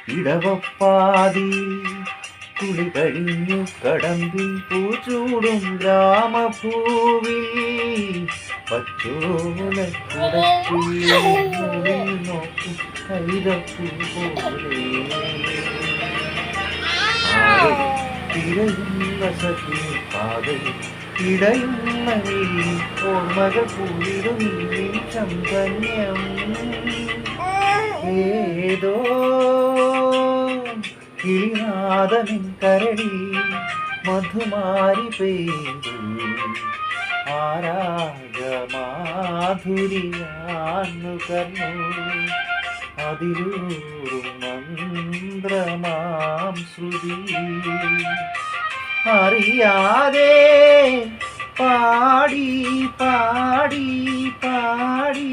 ഇടവപ്പാതി കുളി കഴിഞ്ഞു കടമ്പിൽ പൂച്ചൂടും ഗ്രാമഭൂവിൽ പച്ചോലക്കുടത്തിൽ നോക്കും കൈതപ്പൂ പോലെ തിരയുന്ന സഖി പാതയിൽ ഇടയുന്ന ഓർമ്മകൾ കൂടിടും ചമ്പന്യം ഏതോ കിളിനാദമിൻ കരടി മധുമാരി പെയ്തു ആരാഗമാധുരിയാന്നു കർന്നു അതിലൂറും മന്ത്രമാം ശ്രുതി അറിയാതെ പാടി പാടി പാടി